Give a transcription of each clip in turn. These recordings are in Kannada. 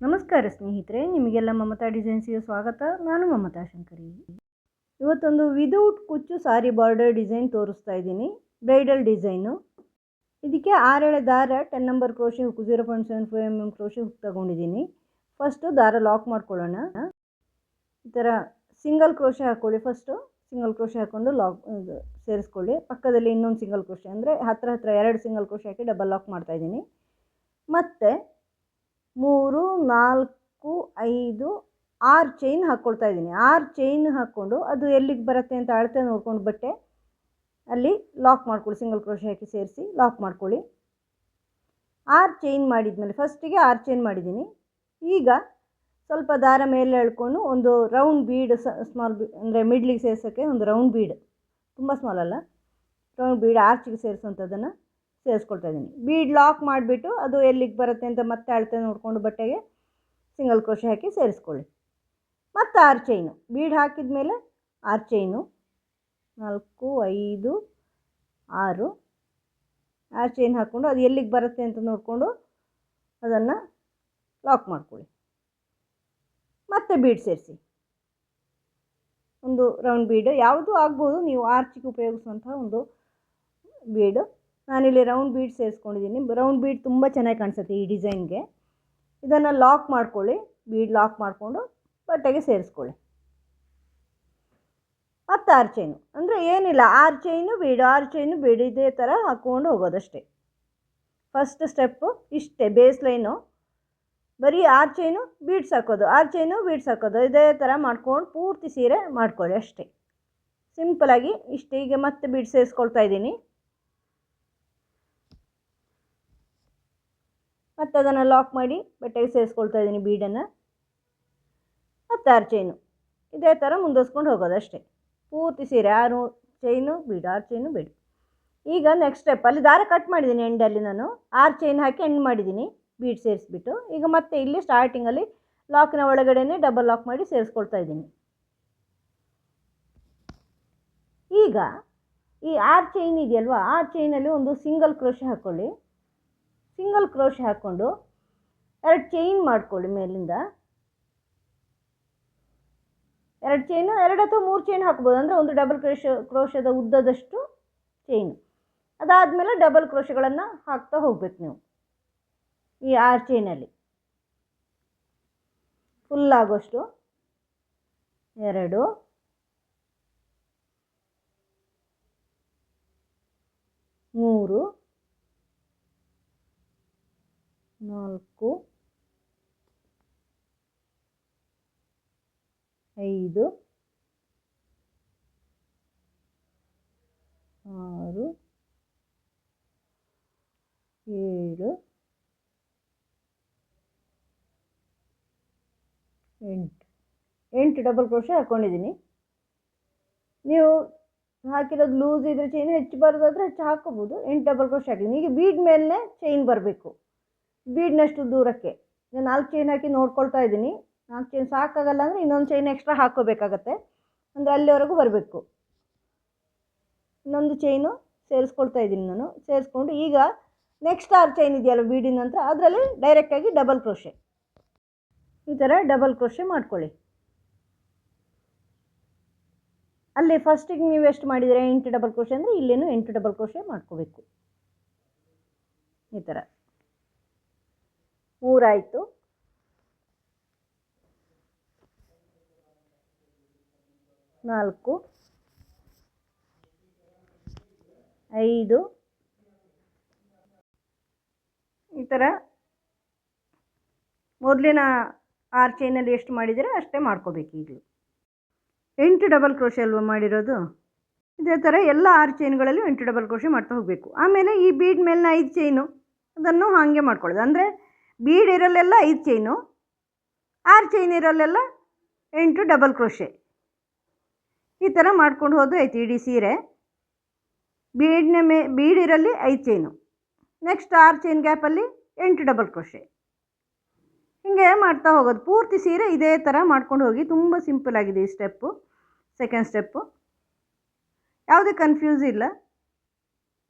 ನಮಸ್ಕಾರ ಸ್ನೇಹಿತರೆ, ನಿಮಗೆಲ್ಲ ಮಮತಾ ಡಿಸೈನ್ಸ್ಗೆ ಸ್ವಾಗತ. ನಾನು ಮಮತಾ ಶಂಕರಿ. ಇವತ್ತೊಂದು ವಿದೌಟ್ ಕುಚ್ಚು ಸಾರಿ ಬಾರ್ಡರ್ ಡಿಸೈನ್ ತೋರಿಸ್ತಾ ಇದ್ದೀನಿ. Bridal design. ಇದಕ್ಕೆ 6 ಎಳೆ ದಾರ 10 number crochet hook 0.75 mm crochet hook ತಗೊಂಡಿದ್ದೀನಿ. ಫಸ್ಟು ದಾರ ಲಾಕ್ ಮಾಡ್ಕೊಳ್ಳೋಣ. ಈ ಥರ ಸಿಂಗಲ್ ಕ್ರೋಶೆ ಹಾಕ್ಕೊಳ್ಳಿ. ಫಸ್ಟು ಸಿಂಗಲ್ ಕ್ರೋಶೆ ಹಾಕ್ಕೊಂಡು ಸೇರಿಸ್ಕೊಳ್ಳಿ. ಪಕ್ಕದಲ್ಲಿ ಇನ್ನೊಂದು ಸಿಂಗಲ್ ಕ್ರೋಶೆ ಅಂದರೆ ಹತ್ರ 2 ಸಿಂಗಲ್ ಕ್ರೋಶೆ ಹಾಕಿ ಡಬಲ್ ಲಾಕ್ ಮಾಡ್ತಾಯಿದ್ದೀನಿ. ಮತ್ತು 3, 4, 5, 6 ಚೈನ್ ಹಾಕ್ಕೊಳ್ತಾ ಇದ್ದೀನಿ. 6 ಚೈನ್ ಹಾಕ್ಕೊಂಡು ಅದು ಎಲ್ಲಿಗೆ ಬರುತ್ತೆ ಅಂತ ಅಳತೆ ನೋಡ್ಕೊಂಡು ಬಟ್ಟೆ ಅಲ್ಲಿ ಲಾಕ್ ಮಾಡ್ಕೊಳ್ಳಿ. ಸಿಂಗಲ್ ಕ್ರೋಶೆ ಹಾಕಿ ಸೇರಿಸಿ ಲಾಕ್ ಮಾಡ್ಕೊಳ್ಳಿ. 6 ಚೈನ್ ಮಾಡಿದ್ಮೇಲೆ ಫಸ್ಟಿಗೆ 6 ಚೈನ್ ಮಾಡಿದ್ದೀನಿ. ಈಗ ಸ್ವಲ್ಪ ದಾರ ಮೇಲೆ ಎಳ್ಕೊಂಡು ಒಂದು ರೌಂಡ್ ಬೀಡ್, ಸ್ಮಾಲ್ ಬೀಡ್ ಅಂದರೆ ಮಿಡ್ಲಿಗೆ ಸೇರಿಸೋಕ್ಕೆ ಒಂದು ರೌಂಡ್ ಬೀಡ್, ತುಂಬ ಸ್ಮಾಲ್ ಅಲ್ಲ, ರೌಂಡ್ ಬೀಡ್ ಆರ್ಚಿಗೆ ಸೇರಿಸುವಂಥದ್ದನ್ನು ಸೇರಿಸ್ಕೊಳ್ತಾ ಇದ್ದೀನಿ. ಬೀಡ್ ಲಾಕ್ ಮಾಡಿಬಿಟ್ಟು ಅದು ಎಲ್ಲಿಗೆ ಬರುತ್ತೆ ಅಂತ ಮತ್ತೆ ಅಳತೆ ನೋಡಿಕೊಂಡು ಬಟ್ಟೆಗೆ ಸಿಂಗಲ್ ಕ್ರೋಶೆ ಹಾಕಿ ಸೇರಿಸ್ಕೊಳ್ಳಿ. ಮತ್ತು 6 ಚೈನು ಬೀಡ್ ಹಾಕಿದ ಮೇಲೆ 6 ಚೈನು 4, 5, 6 ಚೈನ್ ಹಾಕ್ಕೊಂಡು ಅದು ಎಲ್ಲಿಗೆ ಬರುತ್ತೆ ಅಂತ ನೋಡಿಕೊಂಡು ಅದನ್ನು ಲಾಕ್ ಮಾಡ್ಕೊಳ್ಳಿ. ಮತ್ತೆ ಬೀಡ್ ಸೇರಿಸಿ ಒಂದು ರೌಂಡ್ ಬೀಡು ಯಾವುದು ಆಗ್ಬೋದು, ನೀವು ಆರ್ಚಿಗೆ ಉಪಯೋಗಿಸುವಂತಹ ಒಂದು ಬೀಡು. ನಾನಿಲ್ಲಿ ರೌಂಡ್ ಬೀಡ್ ಸೇರಿಸ್ಕೊಂಡಿದ್ದೀನಿ. ರೌಂಡ್ ಬೀಡ್ ತುಂಬ ಚೆನ್ನಾಗಿ ಕಾಣಿಸುತ್ತೆ ಈ ಡಿಸೈನ್ಗೆ. ಇದನ್ನು ಲಾಕ್ ಮಾಡ್ಕೊಳ್ಳಿ. ಬೀಡ್ ಲಾಕ್ ಮಾಡಿಕೊಂಡು ಬಟ್ಟೆಗೆ ಸೇರಿಸ್ಕೊಳ್ಳಿ. ಮತ್ತು 6 ಚೈನು ಅಂದರೆ ಏನಿಲ್ಲ, 6 ಚೈನು ಬೀಡು 6 ಚೈನು ಬೀಡು ಇದೇ ಥರ ಹಾಕ್ಕೊಂಡು ಹೋಗೋದಷ್ಟೇ. ಫಸ್ಟ್ ಸ್ಟೆಪ್ಪು ಇಷ್ಟೇ, ಬೇಸ್ ಲೈನು ಬರೀ 6 ಚೈನು ಬೀಡ್ಸ್ ಹಾಕೋದು, 6 ಚೈನು ಬೀಡ್ಸ್ ಹಾಕೋದು, ಇದೇ ಥರ ಮಾಡ್ಕೊಂಡು ಪೂರ್ತಿ ಸೀರೆ ಮಾಡ್ಕೊಳ್ಳಿ ಅಷ್ಟೇ. ಸಿಂಪಲಾಗಿ ಇಷ್ಟೇ. ಈಗ ಮತ್ತೆ ಬೀಡ್ ಸೇರಿಸ್ಕೊಳ್ತಾ ಇದ್ದೀನಿ. ಮತ್ತು ಅದನ್ನು ಲಾಕ್ ಮಾಡಿ ಬಟ್ಟೆಗೆ ಸೇರಿಸ್ಕೊಳ್ತಾ ಇದ್ದೀನಿ ಬೀಡನ್ನು. ಮತ್ತು 6 ಚೈನು ಇದೇ ಥರ ಮುಂದುವರ್ಸ್ಕೊಂಡು ಹೋಗೋದು ಅಷ್ಟೇ. ಪೂರ್ತಿ ಸೀರೆ 6 ಚೈನು ಬೀಡು 6 ಚೈನು ಬೀಡು. ಈಗ ನೆಕ್ಸ್ಟ್ ಸ್ಟೆಪ್, ಅಲ್ಲಿ ದಾರ ಕಟ್ ಮಾಡಿದ್ದೀನಿ ಎಂಡಲ್ಲಿ, ನಾನು 6 ಚೈನ್ ಹಾಕಿ ಎಂಡ್ ಮಾಡಿದ್ದೀನಿ ಬೀಡ್ ಸೇರಿಸ್ಬಿಟ್ಟು. ಈಗ ಮತ್ತೆ ಇಲ್ಲಿ ಸ್ಟಾರ್ಟಿಂಗಲ್ಲಿ ಲಾಕಿನ ಒಳಗಡೆನೇ ಡಬಲ್ ಲಾಕ್ ಮಾಡಿ ಸೇರಿಸ್ಕೊಳ್ತಾ ಇದ್ದೀನಿ. ಈಗ ಈ 6 ಚೈನ್ ಇದೆಯಲ್ವಾ, 6 ಚೈನಲ್ಲಿ ಒಂದು ಸಿಂಗಲ್ ಕ್ರೋಶೆ ಹಾಕ್ಕೊಳ್ಳಿ. ಸಿಂಗಲ್ ಕ್ರೋಶೆ ಹಾಕ್ಕೊಂಡು 2 ಚೈನ್ ಮಾಡ್ಕೊಳ್ಳಿ. ಮೇಲಿಂದ 2 ಚೈನು, 2 ಅಥವಾ 3 ಚೈನ್ ಹಾಕ್ಬೋದು. ಅಂದರೆ ಒಂದು ಡಬಲ್ ಕ್ರೋಶದ ಉದ್ದದಷ್ಟು ಚೈನು. ಅದಾದಮೇಲೆ ಡಬಲ್ ಕ್ರೋಶೆಗಳನ್ನು ಹಾಕ್ತಾ ಹೋಗ್ಬೇಕು ನೀವು ಈ 6 ಚೈನಲ್ಲಿ. ಫುಲ್ ಆಗೋಷ್ಟು 2, 3, 4, 5, 6, 7, 8 ಡಬಲ್ ಕ್ರೋಶೆ ಹಾಕ್ಕೊಂಡಿದ್ದೀನಿ. ನೀವು ಹಾಕಿರೋದು ಲೂಸ್ ಇದ್ರೆ ಚೈನ್ ಹೆಚ್ಚು ಬರೋದಾದರೆ ಹೆಚ್ಚು ಹಾಕೋಬೋದು. 8 ಡಬಲ್ ಕ್ರೋಶೆ ಹಾಕಿದ್ದೀನಿ. ಈಗ ಬೀಡ್ ಮೇಲೆ ಚೈನ್ ಬರಬೇಕು, ಬೀಡ್ನಷ್ಟು ದೂರಕ್ಕೆ. ಈಗ 4 ಚೈನ್ ಹಾಕಿ ನೋಡ್ಕೊಳ್ತಾ ಇದ್ದೀನಿ. 4 ಚೈನ್ ಸಾಕಾಗಲ್ಲ ಅಂದರೆ ಇನ್ನೊಂದು ಚೈನ್ ಎಕ್ಸ್ಟ್ರಾ ಹಾಕ್ಕೋಬೇಕಾಗತ್ತೆ. ಅಂದರೆ ಅಲ್ಲಿವರೆಗೂ ಬರಬೇಕು. ಇನ್ನೊಂದು ಚೈನು ಸೇರಿಸ್ಕೊಳ್ತಾ ಇದ್ದೀನಿ ನಾನು. ಸೇರಿಸ್ಕೊಂಡು ಈಗ ನೆಕ್ಸ್ಟ್ 6 ಚೈನ್ ಇದೆಯಲ್ಲ ಬೀಡಿನ ನಂತರ, ಅದರಲ್ಲಿ ಡೈರೆಕ್ಟಾಗಿ ಡಬಲ್ ಕ್ರೋಶೆ, ಈ ಥರ ಡಬಲ್ ಕ್ರೋಶೆ ಮಾಡ್ಕೊಳ್ಳಿ. ಅಲ್ಲಿ ಫಸ್ಟಿಗೆ ನೀವು ಎಷ್ಟು ಮಾಡಿದರೆ 8 ಡಬಲ್ ಕ್ರೋಶೆ ಅಂದರೆ ಇಲ್ಲೇನು 8 ಡಬಲ್ ಕ್ರೋಶೆ ಮಾಡ್ಕೋಬೇಕು. ಈ ಥರ 3 ಆಯಿತು. 4, 5 ಈ ಥರ ಮೊದಲಿನ 6 ಚೈನಲ್ಲಿ ಎಷ್ಟು ಮಾಡಿದರೆ ಅಷ್ಟೇ ಮಾಡ್ಕೋಬೇಕು. ಈಗಲೂ 8 ಡಬಲ್ ಕ್ರೋಶೆ ಅಲ್ವಾ ಮಾಡಿರೋದು. ಇದೇ ಥರ ಎಲ್ಲ 6 ಚೈನ್ಗಳಲ್ಲೂ 8 ಡಬಲ್ ಕ್ರೋಶೆ ಮಾಡ್ತಾ ಹೋಗಬೇಕು. ಆಮೇಲೆ ಈ ಬೀಡ್ ಮೇಲಿನ 5 ಚೈನು ಅದನ್ನು ಹಾಗೆ ಮಾಡ್ಕೊಳ್ಳೋದು. ಅಂದರೆ ಬೀಡ್ ಇರಲ್ಲೆಲ್ಲ 5 ಚೈನು, 6 ಚೈನ್ ಇರಲ್ಲೆಲ್ಲ 8 ಡಬಲ್ ಕ್ರೋಶೆ. ಈ ಥರ ಮಾಡ್ಕೊಂಡು ಹೋದ್ರೆ ಆಯ್ತು ಇಡೀ ಸೀರೆ. ಬೀಡ್ ಇರಲಿ 5 ಚೈನು, ನೆಕ್ಸ್ಟ್ 6 ಚೈನ್ ಗ್ಯಾಪಲ್ಲಿ 8 ಡಬಲ್ ಕ್ರೋಶೆ, ಹೀಗೆ ಮಾಡ್ತಾ ಹೋಗೋದು. ಪೂರ್ತಿ ಸೀರೆ ಇದೇ ಥರ ಮಾಡ್ಕೊಂಡು ಹೋಗಿ. ತುಂಬ ಸಿಂಪಲ್ ಆಗಿದೆ ಈ ಸ್ಟೆಪ್ಪು. ಸೆಕೆಂಡ್ ಸ್ಟೆಪ್ಪು ಯಾವುದೇ ಕನ್ಫ್ಯೂಸ್ ಇಲ್ಲ.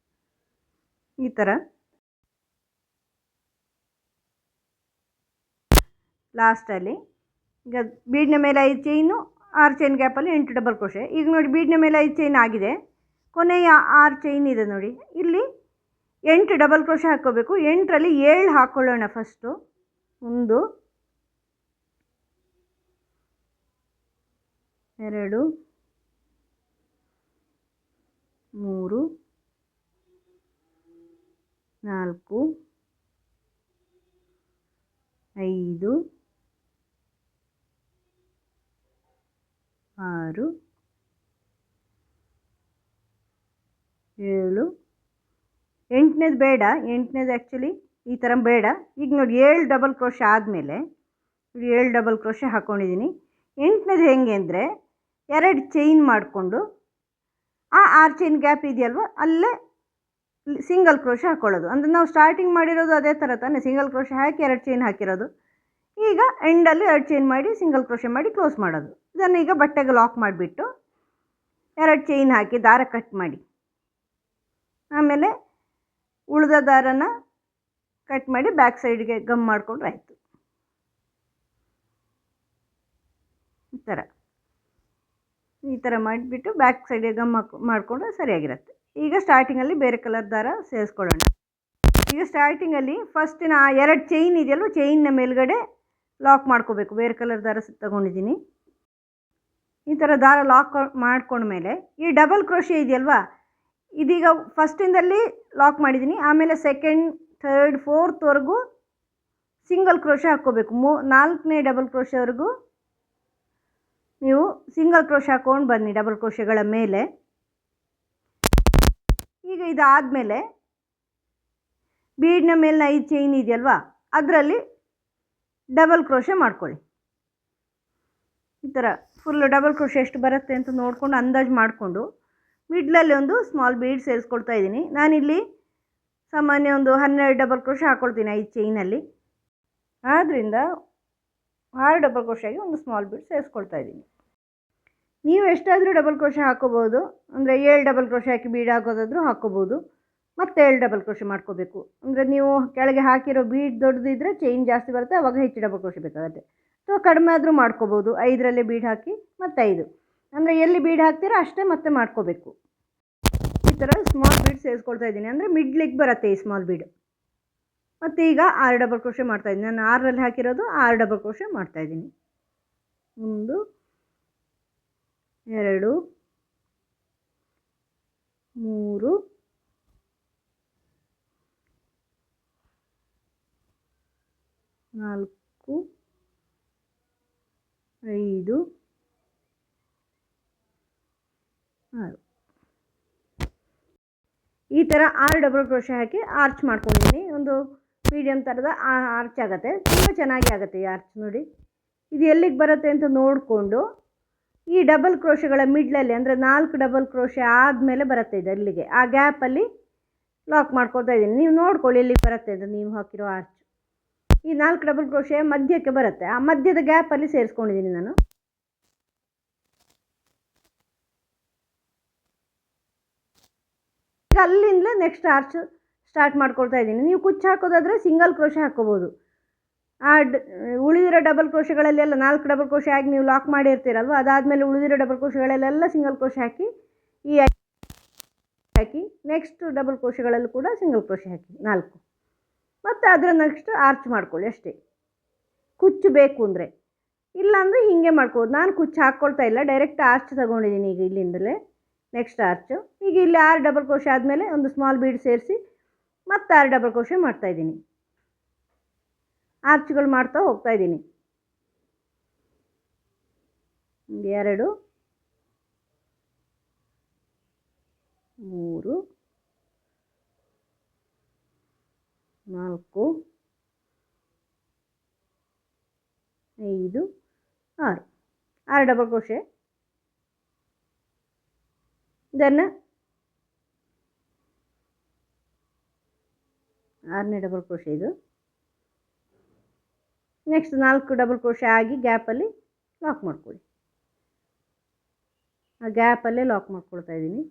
ಈ ಥರ ಲಾಸ್ಟಲ್ಲಿ. ಈಗ ಬೀಡ್ನ ಮೇಲೆ 5 ಚೈನು, 6 ಚೈನ್ ಗ್ಯಾಪಲ್ಲಿ 8 ಡಬಲ್ ಕ್ರೋಶೆ. ಈಗ ನೋಡಿ ಬೀಡ್ನ ಮೇಲೆ 5 ಚೈನ್ ಆಗಿದೆ, ಕೊನೆಯ 6 ಚೈನ್ ಇದೆ ನೋಡಿ, ಇಲ್ಲಿ 8 ಡಬಲ್ ಕ್ರೋಶೆ ಹಾಕ್ಕೋಬೇಕು. 8ರಲ್ಲಿ 7 ಹಾಕ್ಕೊಳ್ಳೋಣ ಫಸ್ಟು. 1 2 3 4 5 6 7. 8ನೇದು ಬೇಡ, 8ನೇದು ಆ್ಯಕ್ಚುಲಿ ಈ ಥರ ಬೇಡ. ಈಗ ನೋಡಿ 7 ಡಬಲ್ ಕ್ರೋಶೆ ಆದಮೇಲೆ 7 ಡಬಲ್ ಕ್ರೋಶೆ ಹಾಕ್ಕೊಂಡಿದ್ದೀನಿ. 8ನೇದು ಹೆಂಗೆ ಅಂದರೆ 2 ಚೈನ್ ಮಾಡಿಕೊಂಡು ಆ 6 ಚೈನ್ ಗ್ಯಾಪ್ ಇದೆಯಲ್ವ ಅಲ್ಲೇ ಸಿಂಗಲ್ ಕ್ರೋಶೆ ಹಾಕ್ಕೊಳ್ಳೋದು. ಅಂದರೆ ನಾವು ಸ್ಟಾರ್ಟಿಂಗ್ ಮಾಡಿರೋದು ಅದೇ ಥರ ತಾನೇ, ಸಿಂಗಲ್ ಕ್ರೋಶೆ ಹಾಕಿ 2 ಚೈನ್ ಹಾಕಿರೋದು. ಈಗ ಎಂಡಲ್ಲಿ 2 ಚೈನ್ ಮಾಡಿ ಸಿಂಗಲ್ ಕ್ರೋಶೆ ಮಾಡಿ ಕ್ಲೋಸ್ ಮಾಡೋದು. ಇದನ್ನು ಈಗ ಬಟ್ಟೆಗೆ ಲಾಕ್ ಮಾಡಿಬಿಟ್ಟು 2 ಚೈನ್ ಹಾಕಿ ದಾರ ಕಟ್ ಮಾಡಿ, ಆಮೇಲೆ ಉಳಿದ ದಾರನ ಕಟ್ ಮಾಡಿ ಬ್ಯಾಕ್ ಸೈಡ್ಗೆ ಗಮ್ ಮಾಡಿಕೊಂಡ್ರೆ ಆಯಿತು. ಈ ಥರ ಮಾಡಿಬಿಟ್ಟು ಬ್ಯಾಕ್ ಸೈಡ್ಗೆ ಗಮ್ ಮಾಡಿಕೊಂಡ್ರೆ ಸರಿಯಾಗಿರುತ್ತೆ. ಈಗ ಸ್ಟಾರ್ಟಿಂಗಲ್ಲಿ ಬೇರೆ ಕಲರ್ ದಾರ ಸೇರಿಸ್ಕೊಳ್ಳೋಣ. ಈಗ ಸ್ಟಾರ್ಟಿಂಗಲ್ಲಿ ಫಸ್ಟಿನ 2 ಚೈನ್ ಇದೆಯಲ್ವ, ಚೈನ್ನ ಮೇಲ್ಗಡೆ ಲಾಕ್ ಮಾಡ್ಕೋಬೇಕು. ಬೇರೆ ಕಲರ್ ದಾರ ತಗೊಂಡಿದ್ದೀನಿ. ಈ ಥರ ದಾರ ಲಾಕ್ ಮಾಡ್ಕೊಂಡ್ಮೇಲೆ ಈ ಡಬಲ್ ಕ್ರೋಶೆ ಇದೆಯಲ್ವ, ಇದೀಗ ಫಸ್ಟಿಂದಲ್ಲಿ ಲಾಕ್ ಮಾಡಿದ್ದೀನಿ, ಆಮೇಲೆ ಸೆಕೆಂಡ್, ಥರ್ಡ್, ಫೋರ್ತ್ವರೆಗೂ ಸಿಂಗಲ್ ಕ್ರೋಶೆ ಹಾಕ್ಕೋಬೇಕು. 4ನೇ ಡಬಲ್ ಕ್ರೋಶೆವರೆಗೂ ನೀವು ಸಿಂಗಲ್ ಕ್ರೋಶೆ ಹಾಕ್ಕೊಂಡು ಬನ್ನಿ ಡಬಲ್ ಕ್ರೋಶೆಗಳ ಮೇಲೆ. ಈಗ ಇದಾದಮೇಲೆ ಬೀಡ್ನ ಮೇಲಿನ 5 ಚೈನ್ ಇದೆಯಲ್ವ, ಅದರಲ್ಲಿ ಡಬಲ್ ಕ್ರೋಶೆ ಮಾಡ್ಕೊಳ್ಳಿ. ಈ ಥರ ಫುಲ್ಲು ಡಬಲ್ ಕ್ರೋಶೆ ಎಷ್ಟು ಬರುತ್ತೆ ಅಂತ ನೋಡಿಕೊಂಡು ಅಂದಾಜು ಮಾಡಿಕೊಂಡು ಮಿಡ್ಲಲ್ಲಿ ಒಂದು ಸ್ಮಾಲ್ ಬೀಡ್ ಸೇರಿಸ್ಕೊಳ್ತಾ ಇದ್ದೀನಿ. ನಾನಿಲ್ಲಿ ಸಾಮಾನ್ಯ ಒಂದು 12 ಡಬಲ್ ಕ್ರೋಶೆ ಹಾಕ್ಕೊಳ್ತೀನಿ 5 ಚೈನಲ್ಲಿ. ಆದ್ದರಿಂದ 6 ಡಬಲ್ ಕ್ರೋಶೆಗೆ ಒಂದು ಸ್ಮಾಲ್ ಬೀಡ್ ಸೇರಿಸ್ಕೊಳ್ತಾ ಇದ್ದೀನಿ. ನೀವು ಎಷ್ಟಾದರೂ ಡಬಲ್ ಕ್ರೋಶೆ ಹಾಕ್ಕೋಬೋದು. ಅಂದರೆ 7 ಡಬಲ್ ಕ್ರೋಶೆ ಹಾಕಿ ಬೀಡ್ ಹಾಕೋದಾದರೂ ಹಾಕ್ಕೋಬೋದು. ಮತ್ತು 7 ಡಬಲ್ ಕ್ರೋಶೆ ಮಾಡ್ಕೋಬೇಕು. ಅಂದರೆ ನೀವು ಕೆಳಗೆ ಹಾಕಿರೋ ಬೀಡ್ ದೊಡ್ಡದಿದ್ದರೆ ಚೈನ್ ಜಾಸ್ತಿ ಬರುತ್ತೆ, ಆವಾಗ ಹೆಚ್ಚು ಡಬಲ್ ಕ್ರೋಶೆ ಬೇಕಾಗುತ್ತೆ. ಅಥವಾ ಕಡಿಮೆ ಆದರೂ ಮಾಡ್ಕೋಬೋದು. 5ರಲ್ಲೇ ಬೀಡ್ ಹಾಕಿ ಮತ್ತು 5, ಅಂದರೆ ಎಲ್ಲಿ ಬೀಡ್ ಹಾಕ್ತೀರೋ ಅಷ್ಟೇ ಮತ್ತೆ ಮಾಡ್ಕೋಬೇಕು. ಈ ಥರ ಸ್ಮಾಲ್ ಬೀಡ್ ಸೇರಿಸ್ಕೊಳ್ತಾ ಇದ್ದೀನಿ, ಅಂದರೆ ಮಿಡ್ಲಿಗೆ ಬರುತ್ತೆ ಈ ಸ್ಮಾಲ್ ಬೀಡ್. ಮತ್ತು ಈಗ 6 ಡಬಲ್ ಕ್ರೋಶೆ ಮಾಡ್ತಾಯಿದ್ದೀನಿ. ನಾನು 6ರಲ್ಲಿ ಹಾಕಿರೋದು 6 ಡಬಲ್ ಕ್ರೋಶೆ ಮಾಡ್ತಾಯಿದ್ದೀನಿ. 1 2 3 4 5 6. ಈ ಥರ 6 ಡಬಲ್ ಕ್ರೋಶೆ ಹಾಕಿ ಆರ್ಚ್ ಮಾಡ್ಕೊಂಡಿದ್ದೀನಿ. ಒಂದು ಮೀಡಿಯಮ್ ಥರದ ಆರ್ಚ್ ಆಗುತ್ತೆ, ತುಂಬ ಚೆನ್ನಾಗಿ ಆಗುತ್ತೆ ಈ ಆರ್ಚ್. ನೋಡಿ ಇದು ಎಲ್ಲಿಗೆ ಬರುತ್ತೆ ಅಂತ ನೋಡಿಕೊಂಡು ಈ ಡಬಲ್ ಕ್ರೋಶೆಗಳ ಮಿಡ್ಲಲ್ಲಿ, ಅಂದರೆ 4 ಡಬಲ್ ಕ್ರೋಶೆ ಆದಮೇಲೆ ಬರುತ್ತೆ ಇದು, ಅಲ್ಲಿಗೆ ಆ ಗ್ಯಾಪಲ್ಲಿ ಲಾಕ್ ಮಾಡ್ಕೊಳ್ತಾ ಇದ್ದೀನಿ. ನೀವು ನೋಡ್ಕೊಳ್ಳಿ ಎಲ್ಲಿಗೆ ಬರುತ್ತೆ ಅಂತ ನೀವು ಹಾಕಿರೋ ಆರ್ಚ್. ಈ 4 ಡಬಲ್ ಕ್ರೋಶೆ ಮಧ್ಯಕ್ಕೆ ಬರುತ್ತೆ, ಆ ಮಧ್ಯದ ಗ್ಯಾಪಲ್ಲಿ ಸೇರಿಸ್ಕೊಂಡಿದ್ದೀನಿ ನಾನು. ಈಗ ಅಲ್ಲಿಂದಲೇ ನೆಕ್ಸ್ಟ್ ಆರ್ಚ್ ಸ್ಟಾರ್ಟ್ ಮಾಡ್ಕೊಳ್ತಾ ಇದ್ದೀನಿ. ನೀವು ಕುಚ್ಚು ಹಾಕೋದಾದರೆ ಸಿಂಗಲ್ ಕ್ರೋಶೆ ಹಾಕ್ಕೋಬೋದು. ಉಳಿದಿರೋ ಡಬಲ್ ಕ್ರೋಶೆಗಳಲ್ಲೆಲ್ಲ 4 ಡಬಲ್ ಕ್ರೋಶೆ ಆಗಿ ನೀವು ಲಾಕ್ ಮಾಡಿರ್ತೀರಲ್ವ, ಅದಾದಮೇಲೆ ಉಳಿದಿರೋ ಡಬಲ್ ಕ್ರೋಶೆಗಳಲ್ಲೆಲ್ಲ ಸಿಂಗಲ್ ಕ್ರೋಶೆ ಹಾಕಿ ನೆಕ್ಸ್ಟ್ ಡಬಲ್ ಕ್ರೋಶೆಗಳಲ್ಲೂ ಕೂಡ ಸಿಂಗಲ್ ಕ್ರೋಶೆ ಹಾಕಿ 4, ಮತ್ತು ಅದರ ನೆಕ್ಸ್ಟ್ ಆರ್ಚ್ ಮಾಡ್ಕೊಳ್ಳಿ ಅಷ್ಟೇ. ಕುಚ್ಚು ಬೇಕು ಅಂದರೆ, ಇಲ್ಲಾಂದರೆ ಹೀಗೆ ಮಾಡ್ಕೋಬೋದು. ನಾನು ಕುಚ್ಚು ಹಾಕ್ಕೊಳ್ತಾ ಇಲ್ಲ, ಡೈರೆಕ್ಟ್ ಆರ್ಚ್ ತಗೊಂಡಿದ್ದೀನಿ ಈಗ ಇಲ್ಲಿಂದಲೇ ನೆಕ್ಸ್ಟ್ ಆರ್ಚು. ಈಗ ಇಲ್ಲಿ 6 ಡಬಲ್ ಕ್ರೋಶೆ ಆದಮೇಲೆ ಒಂದು ಸ್ಮಾಲ್ ಬೀಡ್ ಸೇರಿಸಿ ಮತ್ತು 6 ಡಬಲ್ ಕ್ರೋಶೆ ಮಾಡ್ತಾಯಿದ್ದೀನಿ. ಆರ್ಚ್ಗಳು ಮಾಡ್ತಾ ಹೋಗ್ತಾ ಇದ್ದೀನಿ. 2 3 4 5 6 ಡಬಲ್ ಕ್ರೋಶೆ. ಇದನ್ನು 6ನೇ ಡಬಲ್ ಕ್ರೋಶೆ ಇದು. ನೆಕ್ಸ್ಟ್ 4 ಡಬಲ್ ಕ್ರೋಶೆ ಆಗಿ ಗ್ಯಾಪಲ್ಲಿ ಲಾಕ್ ಮಾಡ್ಕೊಳ್ಳಿ. ಆ ಗ್ಯಾಪಲ್ಲೇ ಲಾಕ್ ಮಾಡ್ಕೊಳ್ತಾ ಇದ್ದೀನಿ.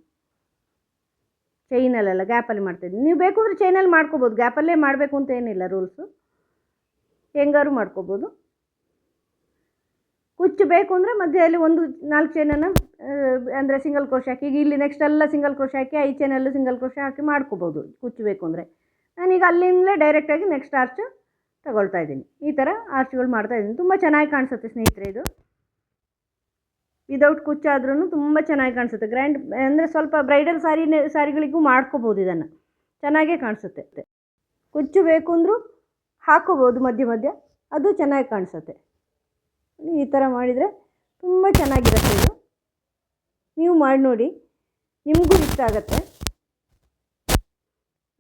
ಚೈನಲ್ಲೆಲ್ಲ ಗ್ಯಾಪಲ್ಲಿ ಮಾಡ್ತಾಯಿದ್ದೀನಿ. ನೀವು ಬೇಕು ಅಂದರೆ ಚೈನಲ್ಲಿ ಮಾಡ್ಕೋಬೋದು, ಗ್ಯಾಪಲ್ಲೇ ಮಾಡಬೇಕು ಅಂತ ಏನಿಲ್ಲ ರೂಲ್ಸು, ಹೆಂಗಾರು ಮಾಡ್ಕೋಬೋದು. ಕುಚ್ಚು ಬೇಕು ಅಂದರೆ ಮಧ್ಯದಲ್ಲಿ ಒಂದು 4 ಚೈನನ್ನು ಅಂದರೆ ಸಿಂಗಲ್ ಕ್ರೋಶೆ ಹಾಕಿ, ಈಗ ಇಲ್ಲಿ ನೆಕ್ಸ್ಟ್ ಎಲ್ಲ ಸಿಂಗಲ್ ಕ್ರೋಶೆ ಹಾಕಿ 5 ಚೈನಲ್ಲೂ ಸಿಂಗಲ್ ಕ್ರೋಶೆ ಹಾಕಿ ಮಾಡ್ಕೋಬೋದು ಕುಚ್ಚು ಬೇಕು ಅಂದರೆ. ನಾನೀಗ ಅಲ್ಲಿಂದಲೇ ಡೈರೆಕ್ಟಾಗಿ ನೆಕ್ಸ್ಟ್ ಆರ್ಚ್ ತಗೊಳ್ತಾ ಇದ್ದೀನಿ. ಈ ಥರ ಆರ್ಚ್ಗಳು ಮಾಡ್ತಾಯಿದ್ದೀನಿ. ತುಂಬ ಚೆನ್ನಾಗಿ ಕಾಣಿಸುತ್ತೆ ಸ್ನೇಹಿತರೆ. ಇದು ವಿದೌಟ್ ಕುಚ್ಚಾದ್ರೂ ತುಂಬ ಚೆನ್ನಾಗಿ ಕಾಣಿಸುತ್ತೆ. ಗ್ರ್ಯಾಂಡ್ ಅಂದರೆ ಸ್ವಲ್ಪ ಬ್ರೈಡಲ್ ಸಾರಿಗಳಿಗೂ ಮಾಡ್ಕೋಬೋದು. ಇದನ್ನು ಚೆನ್ನಾಗೇ ಕಾಣಿಸುತ್ತೆ. ಕುಚ್ಚು ಬೇಕು ಅಂದರೂ ಹಾಕೋಬೋದು ಮಧ್ಯ ಮಧ್ಯ, ಅದು ಚೆನ್ನಾಗಿ ಕಾಣಿಸುತ್ತೆ. ಈ ಥರ ಮಾಡಿದರೆ ತುಂಬ ಚೆನ್ನಾಗಿರುತ್ತೆ. ಇದು ನೀವು ಮಾಡಿ ನೋಡಿ, ನಿಮಗೂ ಇಷ್ಟ ಆಗುತ್ತೆ.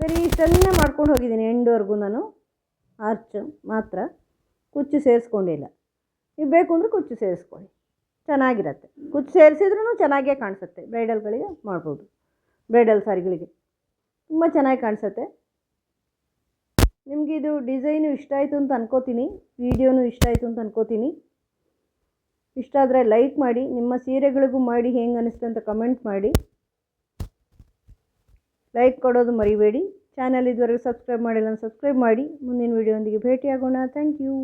ಸರಿ, ಇಷ್ಟನ್ನೇ ಮಾಡ್ಕೊಂಡು ಹೋಗಿದ್ದೀನಿ ಎಂಡ್ವರೆಗೂ ನಾನು. ಆರ್ಚ್ ಮಾತ್ರ ಕುಚ್ಚು ಸೇರಿಸ್ಕೊಂಡಿಲ್ಲ. ನೀವು ಬೇಕು ಅಂದರೆ ಕುಚ್ಚು ಸೇರಿಸ್ಕೊಳ್ಳಿ, ಚೆನ್ನಾಗಿರುತ್ತೆ. ಕುಚ್ಚು ಸೇರಿಸಿದ್ರೂ ಚೆನ್ನಾಗೇ ಕಾಣಿಸುತ್ತೆ. ಬ್ರೈಡಲ್ಗಳಿಗೆ ಮಾಡ್ಬೋದು, ಬ್ರೈಡಲ್ ಸಾರಿಗಳಿಗೆ ತುಂಬ ಚೆನ್ನಾಗಿ ಕಾಣಿಸುತ್ತೆ. ನಿಮಗೆ ಇದು ಡಿಸೈನು ಇಷ್ಟ ಆಯಿತು ಅಂತ ಅನ್ಕೋತೀನಿ, ವಿಡಿಯೋನು ಇಷ್ಟ ಆಯಿತು ಅಂತ ಅನ್ಕೋತೀನಿ. ಇಷ್ಟ ಆದರೆ ಲೈಕ್ ಮಾಡಿ, ನಿಮ್ಮ ಸೀರೆಗಳಿಗೂ ಮಾಡಿ ಹೆಂಗೆ ಅನ್ನಿಸ್ತು ಅಂತ ಕಮೆಂಟ್ ಮಾಡಿ. ಲೈಕ್ ಕೊಡೋದು ಮರಿಬೇಡಿ. ಚಾನಲ್ ಇದುವರೆಗೂ ಸಬ್ಸ್ಕ್ರೈಬ್ ಮಾಡಿಲ್ಲ, ಸಬ್ಸ್ಕ್ರೈಬ್ ಮಾಡಿ. ಮುಂದಿನ ವಿಡಿಯೋದೊಂದಿಗೆ ಭೇಟಿಯಾಗೋಣ. Thank you.